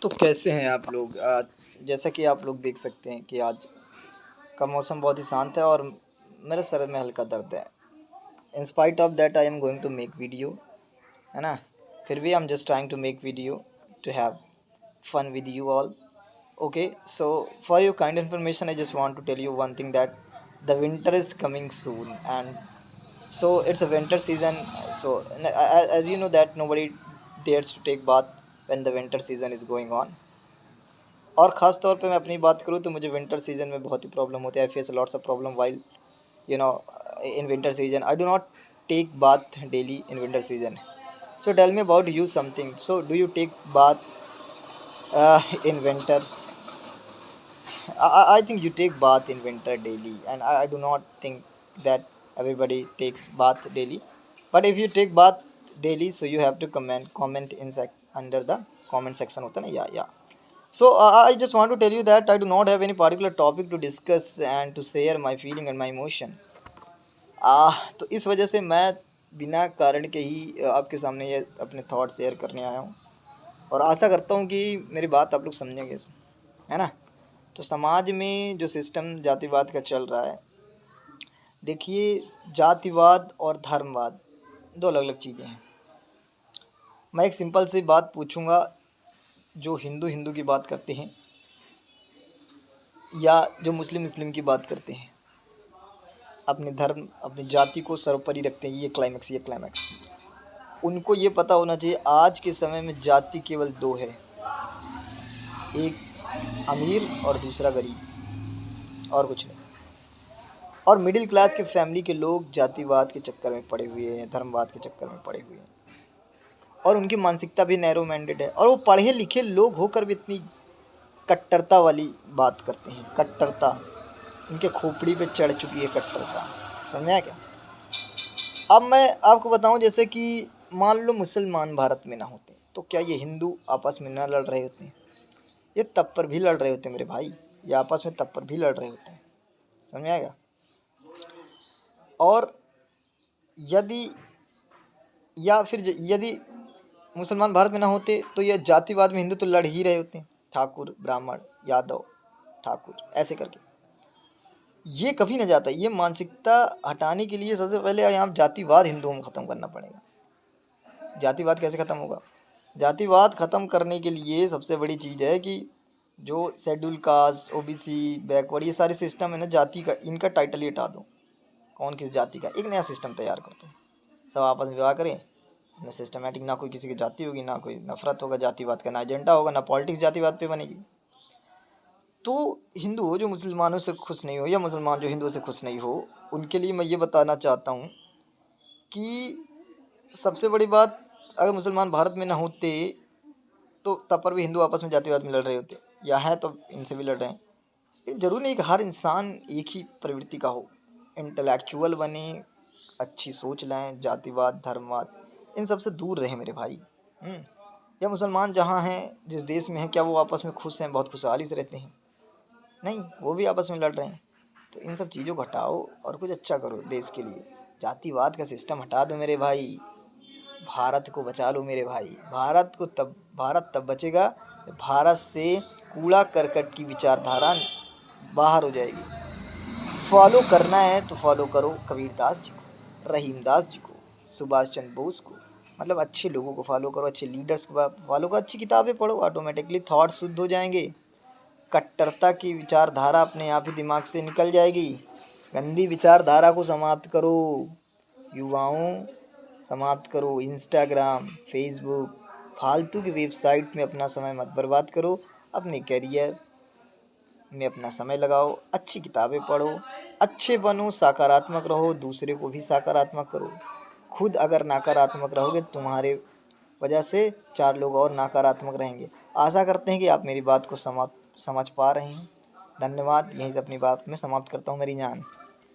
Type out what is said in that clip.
तो कैसे हैं आप लोग? जैसा कि आप लोग देख सकते हैं कि आज का मौसम बहुत ही शांत है और मेरे सर में हल्का दर्द है। In spite of that I am going to make video, है ना? फिर भी I am just trying to make video to have fun with you all. Okay, so for your kind information, I just want to tell you one thing, that the winter is coming soon, and so it's a winter season. So as you know that nobody dares to take bath when the winter season is going on. और ख़ास तौर पे मैं अपनी बात करूँ तो मुझे विंटर सीजन में बहुत ही प्रॉब्लम होती है। I face lots of problem while you know in winter season. I do not take bath daily in winter season. So tell me about you something. So do you take bath in winter? I think you take bath in winter daily, and I do not think that everybody takes bath daily. But if you take bath daily, so you have to comment in under the comment section होता है ना, yeah. So I just want to tell you that I do not have any particular topic to discuss and to share my feeling and my emotion. तो इस वजह से मैं बिना कारण के ही आपके सामने ये अपने थॉट शेयर करने आया हूँ, और आशा करता हूँ कि मेरी बात आप लोग समझेंगे, है ना? तो समाज में जो सिस्टम जातिवाद का चल रहा है, देखिए, जातिवाद और धर्मवाद दो अलग अलग चीज़ें हैं। मैं एक सिंपल सी बात पूछूंगा, जो हिंदू हिंदू की बात करते हैं या जो मुस्लिम मुस्लिम की बात करते हैं, अपने धर्म अपनी जाति को सर्वोपरि रखते हैं, ये क्लाइमैक्स, उनको ये पता होना चाहिए आज के समय में जाति केवल दो है, एक अमीर और दूसरा गरीब, और कुछ नहीं। और मिडिल क्लास के फैमिली के लोग जातिवाद के चक्कर में पड़े हुए हैं, धर्मवाद के चक्कर में पड़े हुए हैं, और उनकी मानसिकता भी नैरो माइंडेड है, और वो पढ़े लिखे लोग होकर भी इतनी कट्टरता वाली बात करते हैं। कट्टरता उनके खोपड़ी पे चढ़ चुकी है, कट्टरता। समझा क्या? अब मैं आपको बताऊं, जैसे कि मान लो मुसलमान भारत में ना होते तो क्या ये हिंदू आपस में ना लड़ रहे होते हैं? ये तब पर भी लड़ रहे होते मेरे भाई, ये आपस में तब पर भी लड़ रहे होते हैं। समझा क्या? और यदि यदि मुसलमान भारत में ना होते तो यह जातिवाद में हिंदू तो लड़ ही रहे होते हैं, ठाकुर ब्राह्मण यादव ठाकुर ऐसे करके। ये कभी ना जाता। ये मानसिकता हटाने के लिए सबसे पहले यहाँ जातिवाद हिंदुओं में ख़त्म करना पड़ेगा। जातिवाद कैसे ख़त्म होगा? जातिवाद ख़त्म करने के लिए सबसे बड़ी चीज़ है कि जो शेड्यूल कास्ट, ओबीसी, बैकवर्ड, ये सारे सिस्टम है ना, जाति का, इनका टाइटल ही हटा दो। कौन किस जाति का, एक नया सिस्टम तैयार कर दो, सब आपस में विवाह करें, ना सिस्टमेटिक, ना कोई किसी की जाति होगी, ना कोई नफरत होगा जातिवाद का, ना एजेंडा होगा, ना पॉलिटिक्स जातिवाद पे बनेगी। तो हिंदू हो जो मुसलमानों से खुश नहीं हो, या मुसलमान जो हिंदुओं से खुश नहीं हो, उनके लिए मैं ये बताना चाहता हूँ कि सबसे बड़ी बात, अगर मुसलमान भारत में ना होते तो तब पर भी हिंदू आपस में जातिवाद में लड़ रहे होते, या हैं तो इनसे भी लड़ रहे हैं। ये जरूरी नहीं कि हर इंसान एक ही प्रवृत्ति का हो। इंटेलेक्चुअल बने, अच्छी सोच लाएं, जातिवाद धर्मवाद इन सब से दूर रहें मेरे भाई। या मुसलमान जहाँ हैं, जिस देश में हैं, क्या वो आपस में खुश हैं, बहुत खुशहाली से रहते हैं? नहीं, वो भी आपस में लड़ रहे हैं। तो इन सब चीज़ों को हटाओ और कुछ अच्छा करो देश के लिए। जातिवाद का सिस्टम हटा दो मेरे भाई, भारत को बचा लो मेरे भाई। भारत तब बचेगा जब भारत से कूड़ा करकट की विचारधारा बाहर हो जाएगी। फॉलो करना है तो फॉलो करो कबीरदास जी को, रहीमदास जी को, सुभाष चंद्र बोस को, मतलब अच्छे लोगों को फॉलो करो, अच्छे लीडर्स को फॉलो करो, अच्छी किताबें पढ़ो, ऑटोमेटिकली थॉट शुद्ध हो जाएंगे। कट्टरता की विचारधारा अपने आप ही दिमाग से निकल जाएगी। गंदी विचारधारा को समाप्त करो युवाओं, समाप्त करो। इंस्टाग्राम, फेसबुक, फालतू की वेबसाइट में अपना समय मत बर्बाद करो। अपने करियर में अपना समय लगाओ, अच्छी किताबें पढ़ो, अच्छे बनो, सकारात्मक रहो, दूसरे को भी सकारात्मक करो। खुद अगर नकारात्मक रहोगे तो तुम्हारे वजह से 4 लोग और नकारात्मक रहेंगे। आशा करते हैं कि आप मेरी बात को समझ पा रहे हैं। धन्यवाद। यहीं से अपनी बात में समाप्त करता हूँ मेरी जान।